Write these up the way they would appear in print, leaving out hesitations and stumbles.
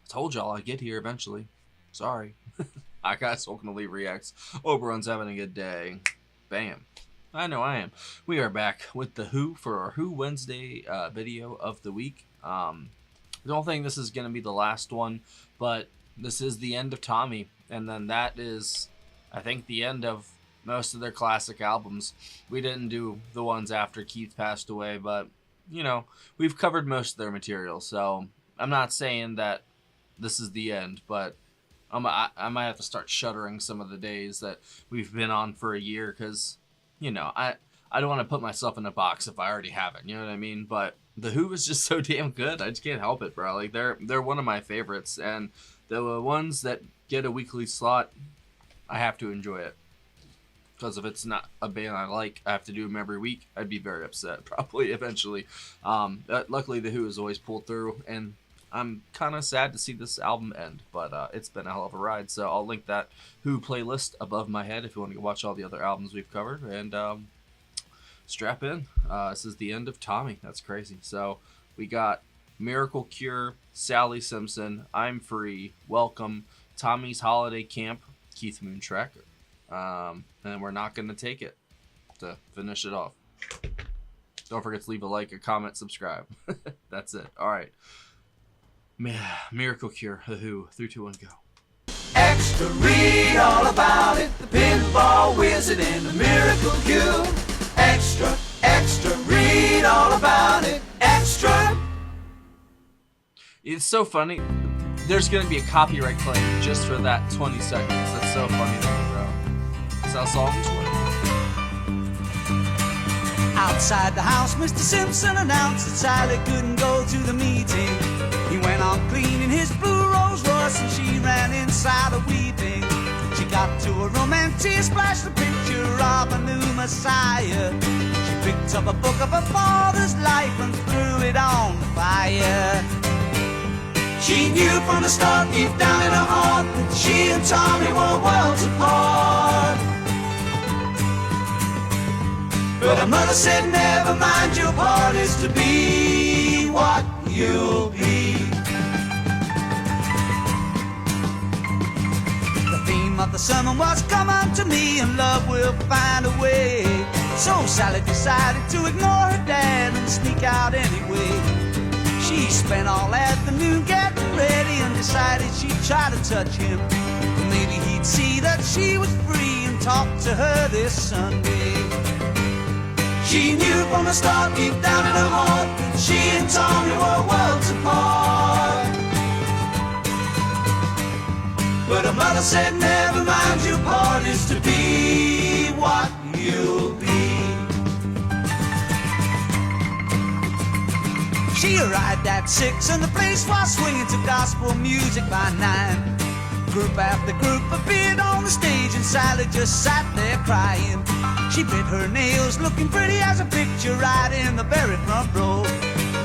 Told y'all I'd get here eventually. Sorry. Hi guys, welcome to Leave Reacts. Hope everyone's having a good day. Bam. I know I am. We are back with the Who for our Who Wednesday video of the week. I don't think this is going to be the last one, but this is the end of Tommy. And then that is, I think, the end of most of their classic albums. We didn't do the ones after Keith passed away, but, you know, we've covered most of their material. So I'm not saying that this is the end, but I might have to start shuttering some of the days that we've been on for a year because, you know, I don't want to put myself in a box if I already haven't, you know what I mean? But The Who is just so damn good. I just can't help it, bro. Like, they're one of my favorites, and the ones that get a weekly slot, I have to enjoy it. Because if it's not a band I like, I have to do them every week, I'd be very upset, probably, eventually. Luckily, The Who has always pulled through, and I'm kind of sad to see this album end, but it's been a hell of a ride. So I'll link that Who playlist above my head if you want to watch all the other albums we've covered. And strap in. This is the end of Tommy. That's crazy. So we got Miracle Cure, Sally Simpson, I'm Free, Welcome, Tommy's Holiday Camp, Keith Moon Track, and We're Not Gonna Take It to finish it off. Don't forget to leave a like, a comment, subscribe. That's it. All right. Miracle Cure, The Who, 3, 2, 1, go. Extra, read all about it. The pinball wizard and the miracle cure. Extra, extra, read all about it. Extra. It's so funny. There's gonna be a copyright claim just for that 20 seconds. That's so funny to me, bro. That's how songs work. Outside the house, Mr. Simpson announced that Sally couldn't go to the meeting. He went on cleaning his blue Rolls Royce and she ran inside a weeping. She got to a room and she splashed a picture of a new Messiah. She picked up a book of her father's life and threw it on the fire. She knew from the start, deep down in her heart, that she and Tommy were worlds apart. But her mother said, never mind, your part is to be what you'll be. The theme of the sermon was, come unto me and love will find a way. So Sally decided to ignore her dad and sneak out anyway. She spent all afternoon getting ready and decided she'd try to touch him. Maybe he'd see that she was free and talk to her this Sunday. She knew from the start, deep down in her heart, that she and Tommy were worlds apart. But her mother said, never mind, your part is to be what you'll be. She arrived at 6 and the place was swinging to gospel music by 9. Group after group appeared on the stage and Sally just sat there crying. She bit her nails, looking pretty as a picture, right in the very front row.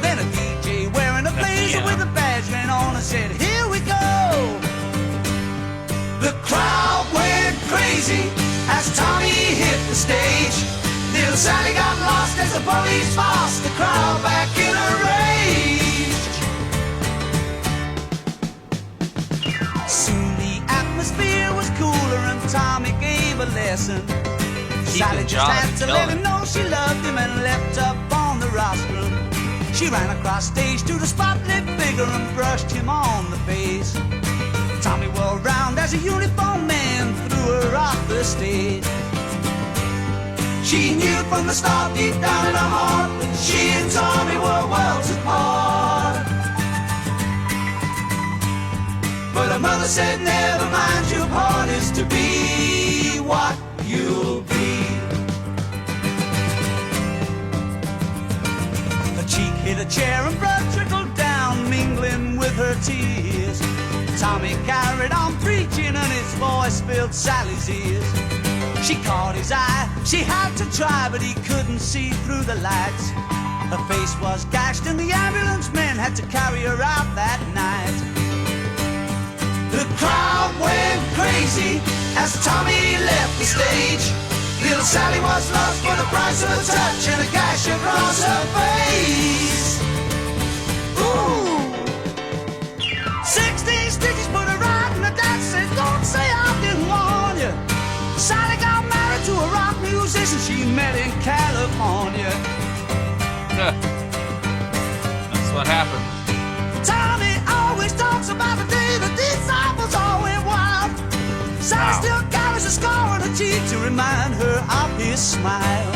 Then a DJ wearing a blazer with a badge ran on and said, here we go. The crowd went crazy as Tommy hit the stage. Little Sally got lost as the police bossed the crowd back in a rage. Soon the atmosphere was cooler and Tommy gave a lesson. Sally just had to let him know she loved him and leapt up on the rostrum. She ran across stage to the spotlit figure and brushed him on the face. Tommy whirled round as a uniformed man threw her off the stage. She knew from the start, deep down in her heart, that she and Tommy were worlds apart. But her mother said, never mind, your part is to be what you'll be. Her cheek hit a chair and blood trickled down, mingling with her tears. Tommy carried on preaching and his voice filled Sally's ears. She caught his eye, she had to try, but he couldn't see through the lights. Her face was gashed and the ambulance men had to carry her out that night. The crowd went crazy as Tommy left the stage. Little Sally was lost for the price of a touch and a gash across her face. Ooh, 16 cheek to remind her of his smile.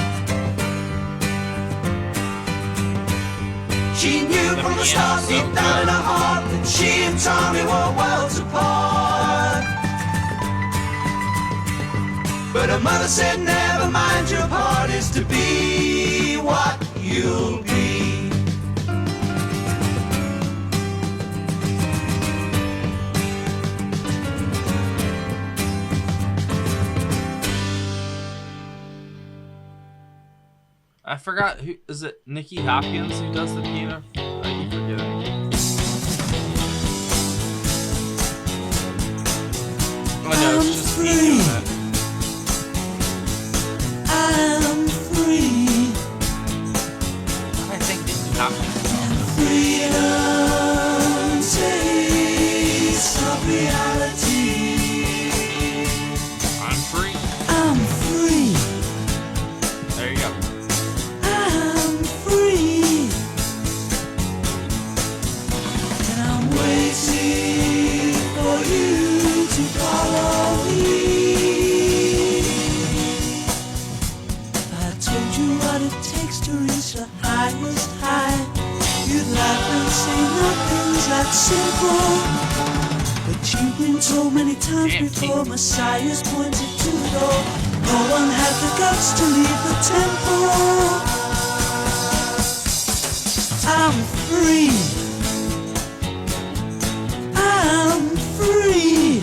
She knew from the start, deep down in her heart, that she and Tommy were worlds apart. But her mother said, never mind, your part is to be what you'll be. I forgot who is it. Nicky Hopkins who does the piano. I keep forgetting. Oh no, it's just me doing it. I'm free. I think Nicky Hopkins. Freedom, taste of reality. I'm free. I'm free. There you go. I'm free. And I'm waiting for you to follow me. If I told you what it takes to reach the highest high, you'd laugh and say nothing's that simple. But you've been told many times before, Messiah's pointed to the door. No one had the guts to leave the temple. I'm free. I'm free.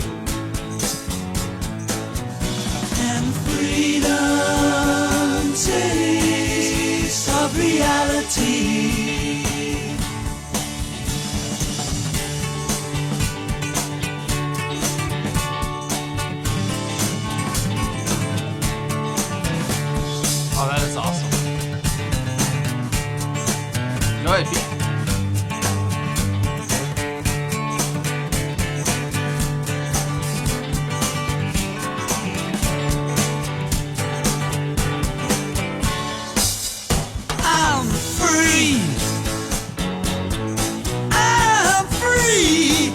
And freedom tastes of reality. Oh, that is awesome. Go ahead, Pete. I'm free. I'm free.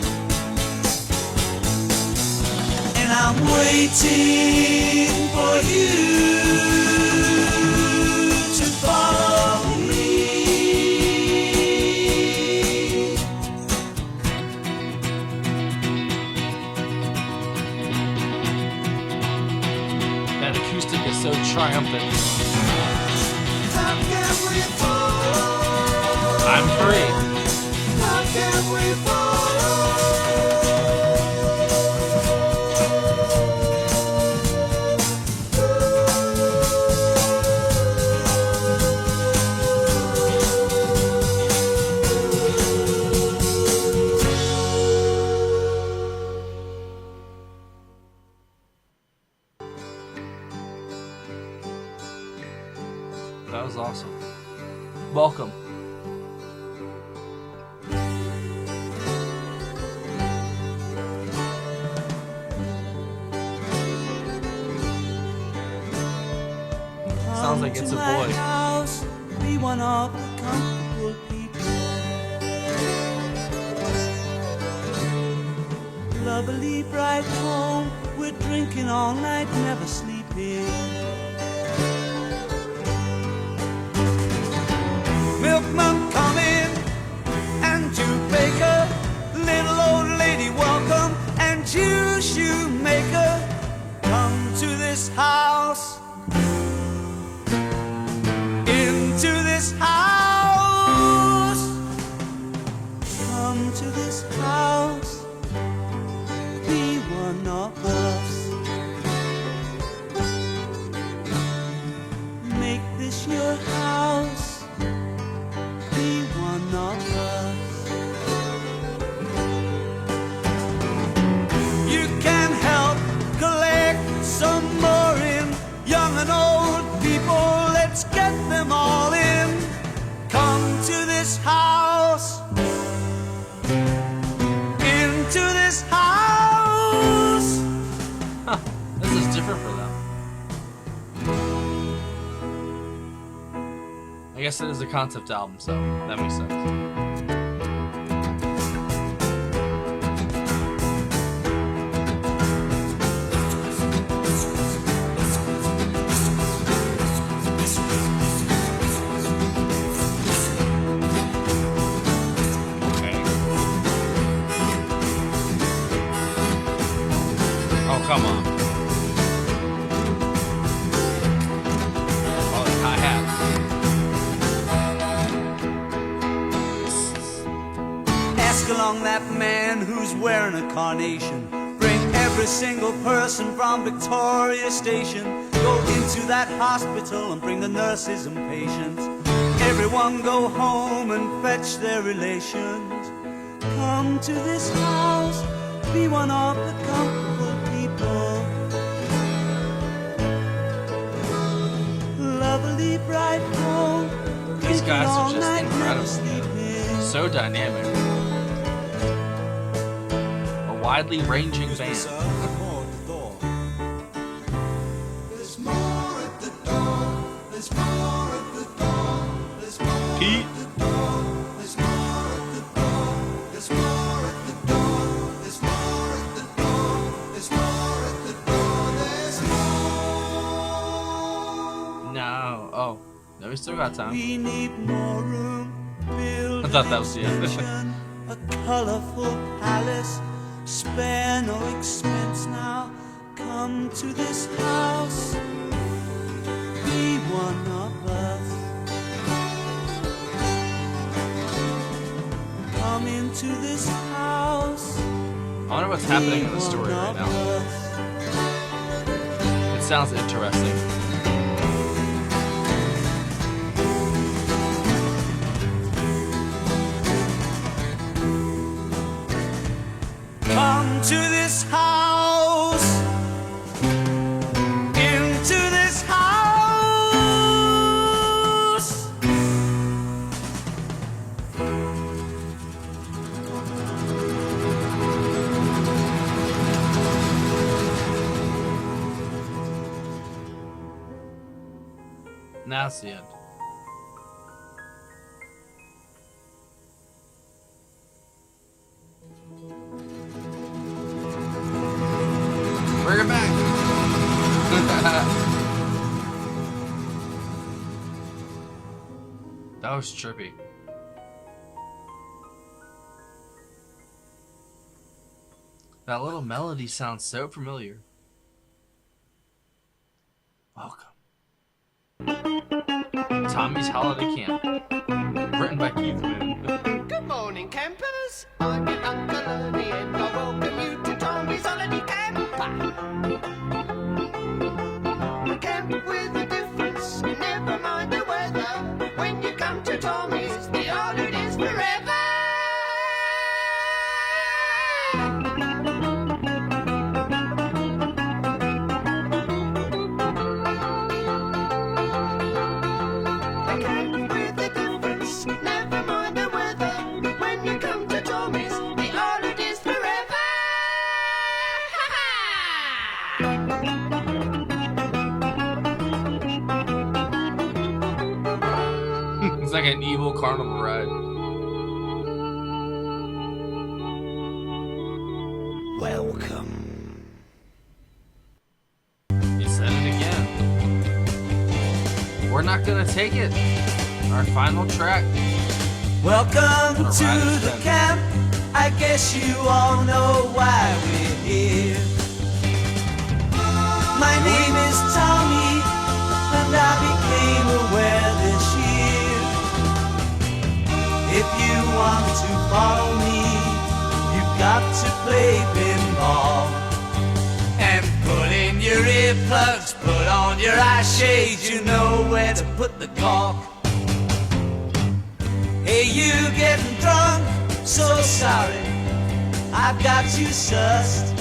And I'm waiting for you to follow me. That acoustic is so triumphant. How can we follow? I'm free. How can we follow? That was awesome. Welcome. Sounds like it's a boy. House, be one of the comfortable people. Lovely bright home, we're drinking all night, never sleeping. Milkman coming, and you baker, little old lady welcome, and you shoemaker, come to this house. Into this house, come to this house, be one of us. Make this your house, be one of us. You can help collect some more in young and old people. Let's get them all in. Come to this house. Into this house. This is different for them. I guess it is a concept album, so that makes sense. come on. Oh, the hi-hats. Ask along that man who's wearing a carnation. Bring every single person from Victoria Station. Go into that hospital and bring the nurses and patients. Everyone go home and fetch their relations. Come to this house, be one of the comfortable people. Lovely bright home. These guys are just incredible. So dynamic. A widely ranging band. Pete. No. Oh. No, we still got time. We need more room. I thought that was the end. A colorful palace. Spare no expense now. Come to this house. Be one of us. Come into this house. I wonder what's happening in the story right now. It sounds interesting. Come to this house. Into this house. Now it's the end. Bring it back. That was trippy. That little melody sounds so familiar. Welcome. Tommy's Holiday Camp. Written by Keith Moon. Good morning, campers. I'm your Uncle Ernie and I welcome you to Tommy's Holiday Camp. A camp with a difference, never mind the weather. When you come to Tommy's, the holidays forever. A camp with a difference, never mind the weather. When you come to Tommy's, the holidays forever. It's like an evil carnival ride. Welcome. You said it again. We're not gonna take it. Our final track. Welcome What a to ride it's the been. camp. I guess you all know why we're here. My name is Tommy, and I became aware this year. If you want to follow me, you've got to play pinball. And put in your earplugs, put on your eye shades, you know where to put the cork. Hey, you getting drunk? So sorry, I've got you sussed.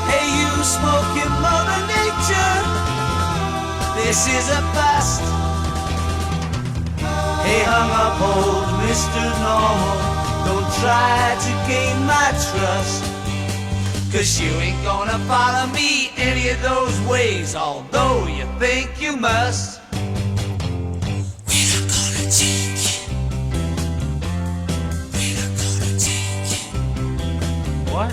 Hey, you smoking Mother Nature? This is a bust. Hey, hung up old Mr. Normal, don't try to gain my trust. 'Cause you ain't gonna follow me any of those ways, although you think you must. What?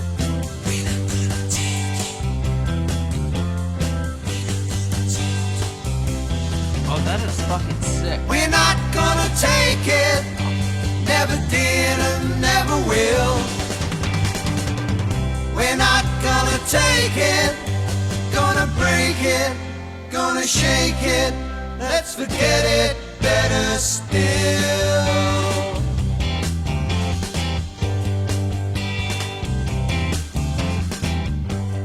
Oh, that is fucking sick. We're not gonna take it, never did and never will. We're not gonna take it, gonna break it, gonna shake it. Let's forget it, better still.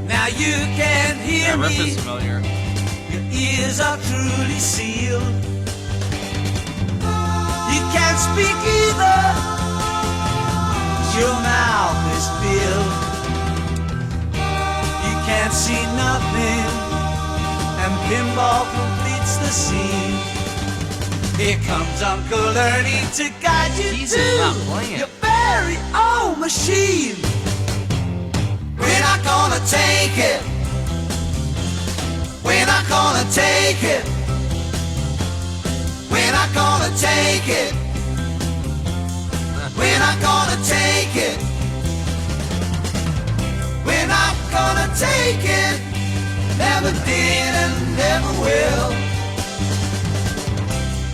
Now you can hear That riff me. is familiar. Your ears are truly sealed. You can't speak either. Your mouth is filled. You can't see nothing, and pinball completes the scene. Here comes Uncle Ernie to guide you He's to not playing. your very own machine. We're not gonna take it. We're not gonna take it. We're not gonna take it. We're not gonna take it. We're not gonna take it. Never did and never will.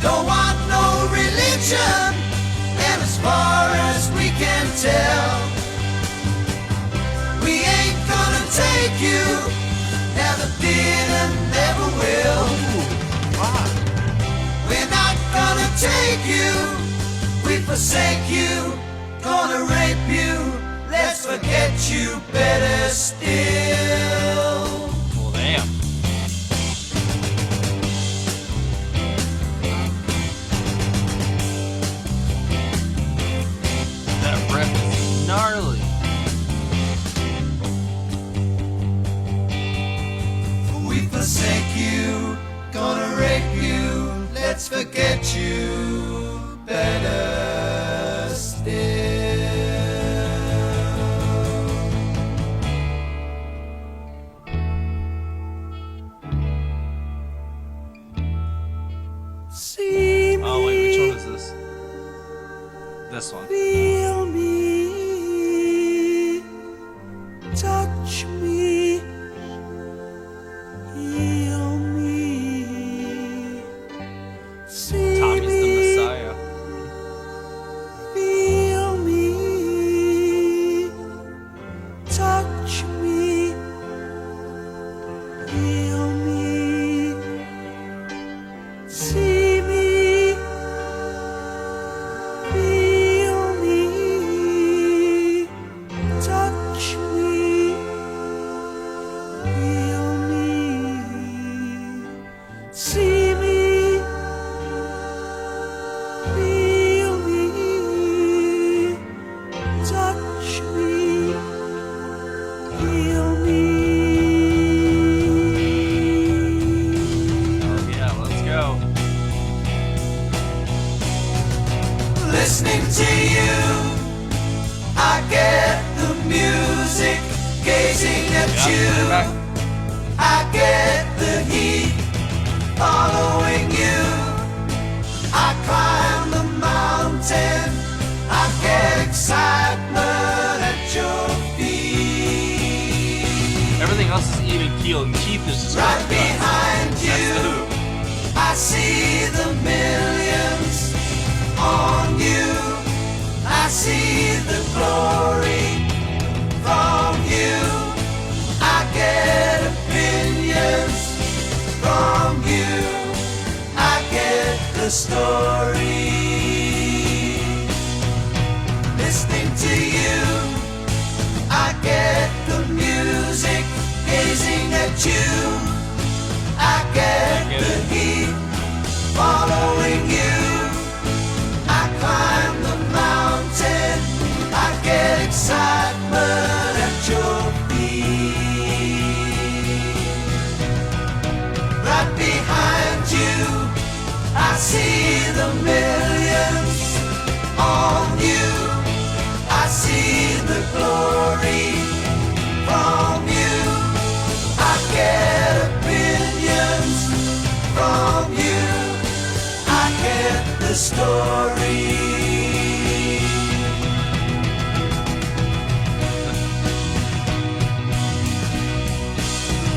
Don't want no religion, and as far as we can tell, we ain't gonna take you. Never did and never will. We're not gonna take you. We forsake you. Gonna rape you. Let's forget you, better still. Well, damn. That riff is gnarly. We forsake you, gonna rape you, let's forget you, better still. See me, Oh, wait, which one is this? This one. feel me, touch me, heal me. See Tommy's the me, Messiah. feel me, touch me, heal me. See me, feel me, touch me, heal me. See me, feel me, touch me, heal me. Oh, yeah, let's go. Listening to you, I get the music. Gazing at Yeah, you, put it back. I get the heat. Following you, I climb the mountain. I get excitement at your feet. Everything else is even keeled, and Keith is just Right going nuts. behind That's the you, Who. I see the millions on you. I see the glory from you. I get opinions from you. I get the story. Listening to you, I get the music. Gazing at you, I get the heat. Following you, I climb the mountain. I get excitement at your feet. Right behind you, I see the millions on you. I see the glory from you. I get opinions from you. I get the story.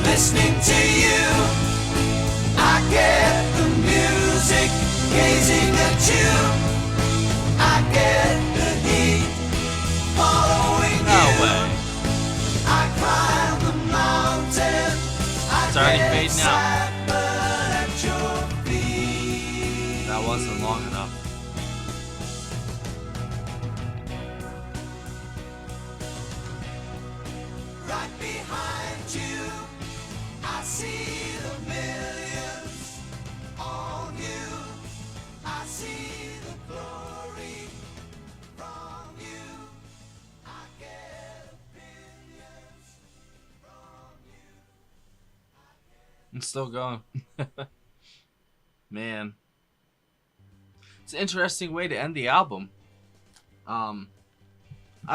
Listening to you, I get the music. Gazing at you, I get the heat. Following No you, way. I climb the already fading out. Excitement at your feet. That wasn't long enough. Right behind you, I see the millions on you. I see the glory from you. I get opinions from you. I'm still going. Man. It's an interesting way to end the album. I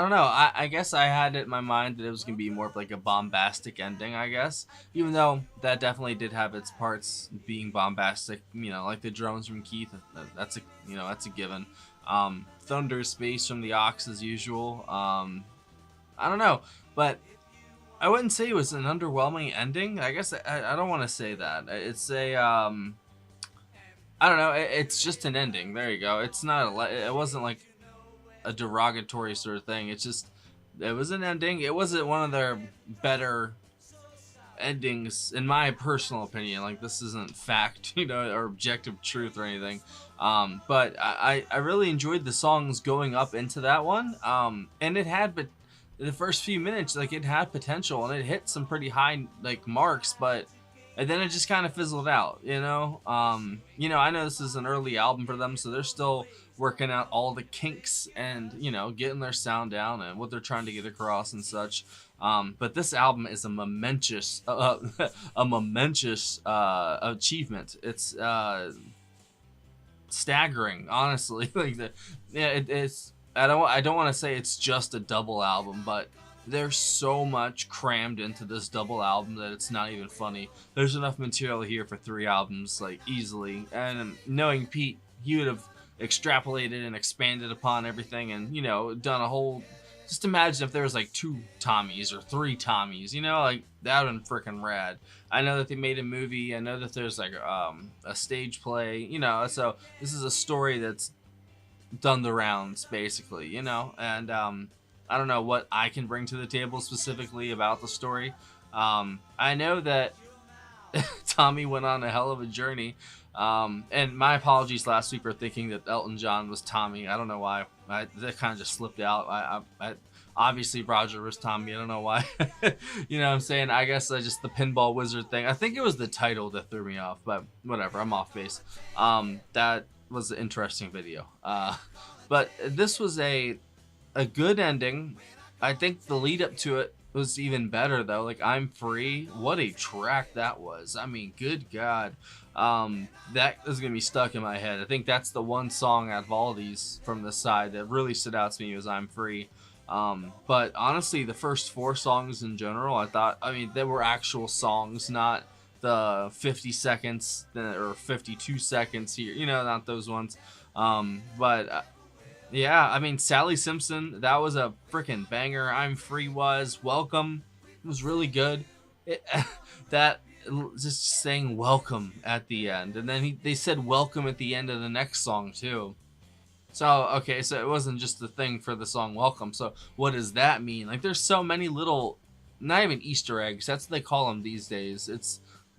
don't know. I guess I had it in my mind that it was going to be more of like a bombastic ending, I guess. Even though that definitely did have its parts being bombastic, you know, like the drums from Keith. That's a, you know, that's a given. Thunder Space from the Ox as usual. I don't know, but I wouldn't say it was an underwhelming ending. I guess I don't want to say that. It's a I don't know. It's just an ending. There you go. It's not it wasn't like a derogatory sort of thing. It's just, it was an ending. It wasn't one of their better endings in my personal opinion. Like, this isn't fact, you know, or objective truth or anything. But I really enjoyed the songs going up into that one. And it had, but the first few minutes, like, it had potential and it hit some pretty high like marks, but and then it just kind of fizzled out, you know. You know, I know this is an early album for them, so they're still working out all the kinks and, you know, getting their sound down and what they're trying to get across and such. But this album is a momentous achievement. It's staggering, honestly. Like, it's I don't want to say it's just a double album, but there's so much crammed into this double album that it's not even funny. There's enough material here for 3 albums, like, easily. And knowing Pete, he would have extrapolated and expanded upon everything and, you know, done a whole... Just imagine if there was, like, 2 Tommies or 3 Tommies, you know? Like, that would have been freaking rad. I know that they made a movie. I know that there's, like, a stage play, you know? So this is a story that's done the rounds, basically, you know? And, I don't know what I can bring to the table specifically about the story. I know that Tommy went on a hell of a journey. And my apologies last week for thinking that Elton John was Tommy. I don't know why. That kind of just slipped out. I obviously Roger was Tommy. I don't know why. You know what I'm saying? I guess just the pinball wizard thing. I think it was the title that threw me off, but whatever. I'm off base. That was an interesting video. But this was a good ending. I think the lead up to it was even better though. Like, I'm Free, what a track that was. I mean, good God. That is gonna be stuck in my head. I think that's the one song out of all these from this side that really stood out to me was I'm Free. But honestly, the first 4 songs in general, I mean, they were actual songs, not the 50 seconds or 52 seconds here, you know, not those ones. Yeah, I mean, Sally Simpson, that was a freaking banger. I'm Free was. Welcome. It was really good. That just saying welcome at the end. And then they said welcome at the end of the next song, too. So, okay, so it wasn't just the thing for the song welcome. So, what does that mean? Like, there's so many little, not even Easter eggs. That's what they call them these days.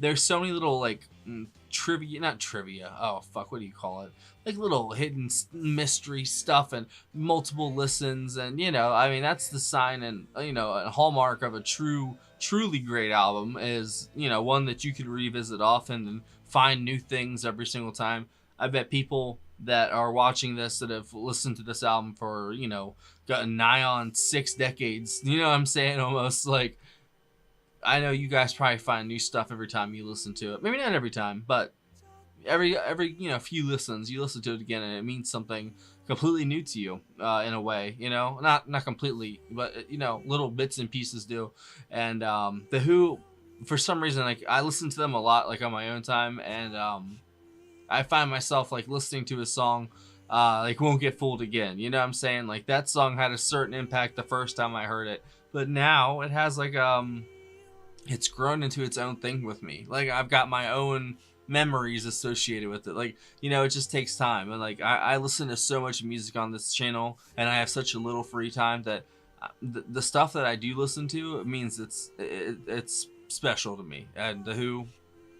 There's so many little, like, not trivia. Oh, fuck, what do you call it? Like, little hidden mystery stuff and multiple listens. And, you know, I mean, that's the sign and, you know, a hallmark of a truly great album is, you know, one that you can revisit often and find new things every single time. I bet people that are watching this that have listened to this album for, you know, got nigh on 6 decades. You know what I'm saying? Almost like, I know you guys probably find new stuff every time you listen to it. Maybe not every time, but every you know, few listens, you listen to it again and it means something completely new to you, in a way, you know, not completely, but, you know, little bits and pieces do. And the Who, for some reason, like, I listen to them a lot, like, on my own time, and I find myself, like, listening to a song, like, Won't Get Fooled Again, you know what I'm saying? Like, that song had a certain impact the first time I heard it, but now it has, like, it's grown into its own thing with me. Like, I've got my own memories associated with it. Like, you know, it just takes time. And, like, I listen to so much music on this channel, and I have such a little free time that the stuff that I do listen to, it means it's special to me, and the Who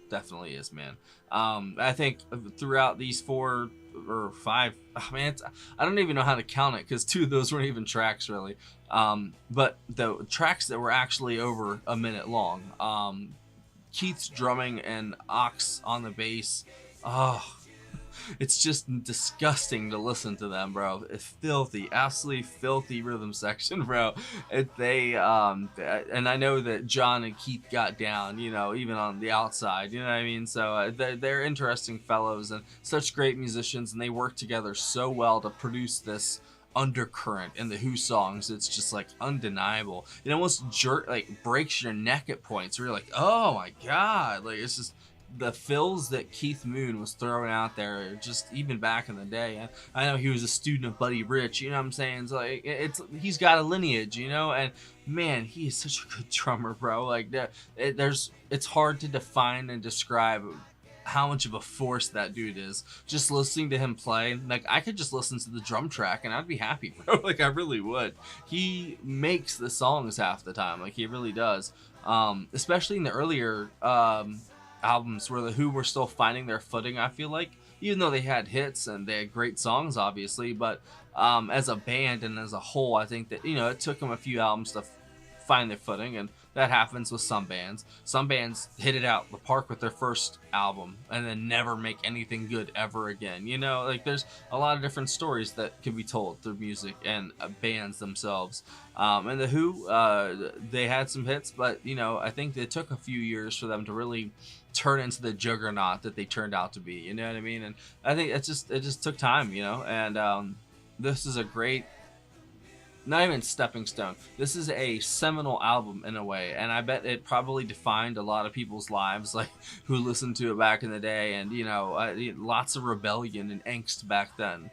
definitely is, man. I think throughout these 4 or 5, oh, man, I don't even know how to count it because 2 of those weren't even tracks really. But the tracks that were actually over a minute long, Keith's drumming and Ox on the bass, oh, it's just disgusting to listen to them, bro. It's filthy, absolutely filthy rhythm section, bro. And I know that John and Keith got down, you know, even on the outside, you know what I mean? So they're interesting fellows and such great musicians, and they work together so well to produce this undercurrent in the Who songs. It's just like undeniable. It almost breaks your neck at points where you're like, oh my god, like it's just the fills that Keith Moon was throwing out there, just even back in the day. And I know he was a student of Buddy Rich, you know what I'm saying? So like, he's got a lineage, you know. And man, he is such a good drummer, bro. Like it's hard to define and describe how much of a force that dude is. Just listening to him play, like I could just listen to the drum track and I'd be happy, bro. Like I really would. He makes the songs half the time, like he really does. Especially in the earlier albums where the Who were still finding their footing, I feel like, even though they had hits and they had great songs obviously, but as a band and as a whole, I think that, you know, it took them a few albums to find their footing, and that happens with some bands. Some bands hit it out the park with their first album and then never make anything good ever again, you know. Like there's a lot of different stories that can be told through music and bands themselves. And the Who, they had some hits, but you know, I think it took a few years for them to really turn into the juggernaut that they turned out to be, you know what I mean? And I think it just took time, you know. And this is a great, not even stepping stone, this is a seminal album in a way, and I bet it probably defined a lot of people's lives, like who listened to it back in the day. And you know, lots of rebellion and angst back then,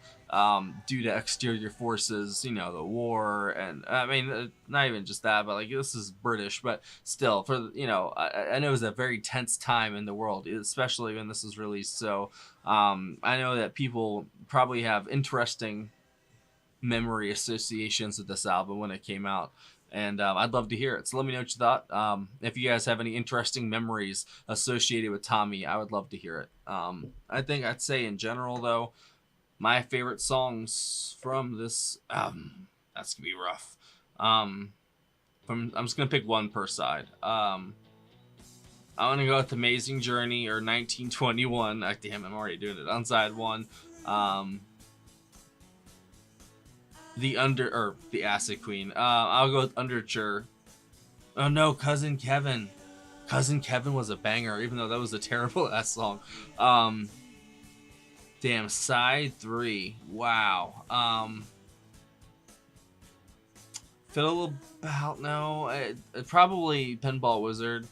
due to exterior forces, you know, the war. And I mean, not even just that, but like this is British, but still, for, you know, I know it was a very tense time in the world, especially when this was released. So I know that people probably have interesting memory associations with this album when it came out, and I'd love to hear it. So let me know what you thought. If you guys have any interesting memories associated with Tommy, I would love to hear it. I think I'd say in general though, my favorite songs from this that's gonna be rough. I'm just gonna pick one per side. I'm gonna go with Amazing Journey or 1921. Damn, I'm already doing it on side one. The Acid Queen. I'll go with Underture. Oh no, Cousin Kevin. Cousin Kevin was a banger, even though that was a terrible ass song. Damn, side 3. Wow. Fiddle About, no. It probably Pinball Wizard.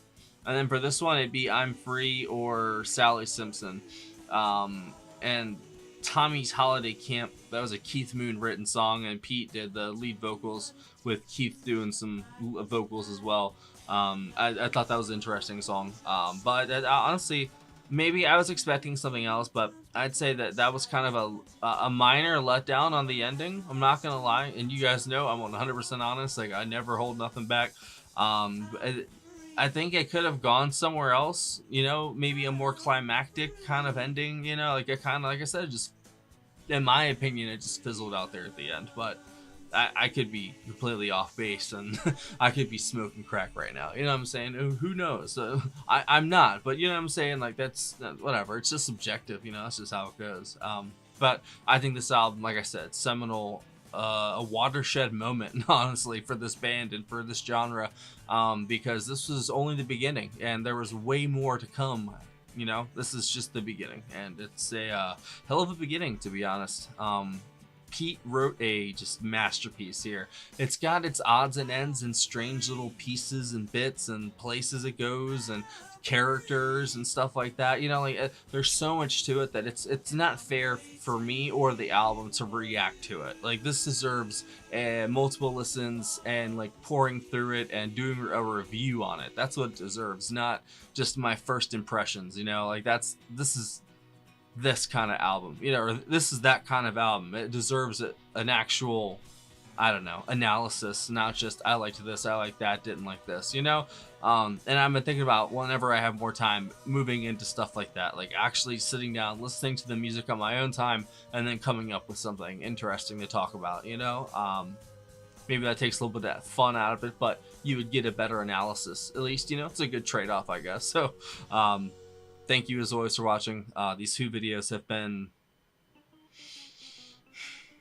And then for this one, it'd be I'm Free or Sally Simpson. And Tommy's Holiday Camp, that was a Keith Moon written song, and Pete did the lead vocals with Keith doing some vocals as well. I thought that was an interesting song. But honestly, maybe I was expecting something else, but I'd say that was kind of a minor letdown on the ending. I'm not gonna lie, and you guys know I'm 100% honest. Like I never hold nothing back. I think it could have gone somewhere else, you know, maybe a more climactic kind of ending, you know, like it kind of, like I said, just in my opinion, it just fizzled out there at the end. But I could be completely off base, and I could be smoking crack right now, you know what I'm saying? Who knows? I'm not, but you know what I'm saying? Like that's whatever, it's just subjective, you know, that's just how it goes. But I think this album, like I said, seminal, a watershed moment, honestly, for this band and for this genre, because this was only the beginning and there was way more to come. You know, this is just the beginning, and it's a hell of a beginning, to be honest. Pete wrote a just masterpiece here. It's got its odds and ends and strange little pieces and bits and places it goes and characters and stuff like that, you know, like there's so much to it that it's not fair for me or the album to react to it. Like this deserves multiple listens and like pouring through it and doing a review on it. That's what it deserves, not just my first impressions, you know. Like this is this kind of album, you know, or this is that kind of album. It deserves an actual I don't know, analysis, not just I liked this, I like that, didn't like this, you know? And I've been thinking about whenever I have more time moving into stuff like that, like actually sitting down, listening to the music on my own time, and then coming up with something interesting to talk about, you know? Maybe that takes a little bit of that fun out of it, but you would get a better analysis. At least, you know, it's a good trade-off, I guess. So, thank you as always for watching. These Who videos have been,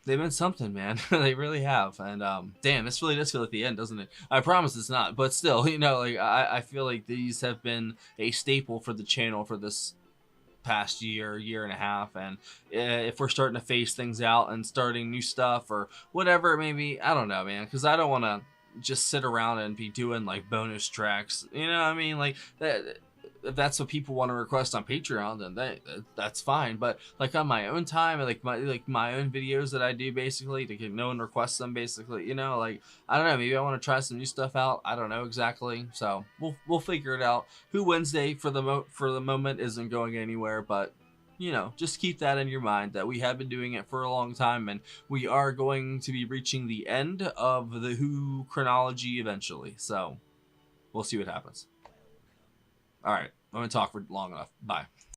they've been something, man. They really have. And damn, this really does feel like the end, doesn't it? I promise it's not, but still, you know, like I feel like these have been a staple for the channel for this past year and a half, and if we're starting to phase things out and starting new stuff or whatever it may be, I don't know, man, because I don't want to just sit around and be doing like bonus tracks, you know what I mean? Like that, if that's what people want to request on Patreon, then that's fine. But like on my own time, like my own videos that I do, basically, to get no one requests them, basically, you know, like I don't know, maybe I want to try some new stuff out. I don't know exactly, so we'll figure it out. Who Wednesday for the moment isn't going anywhere, but you know, just keep that in your mind that we have been doing it for a long time, and we are going to be reaching the end of the Who chronology eventually. So we'll see what happens. All right, I'm going to talk for long enough. Bye.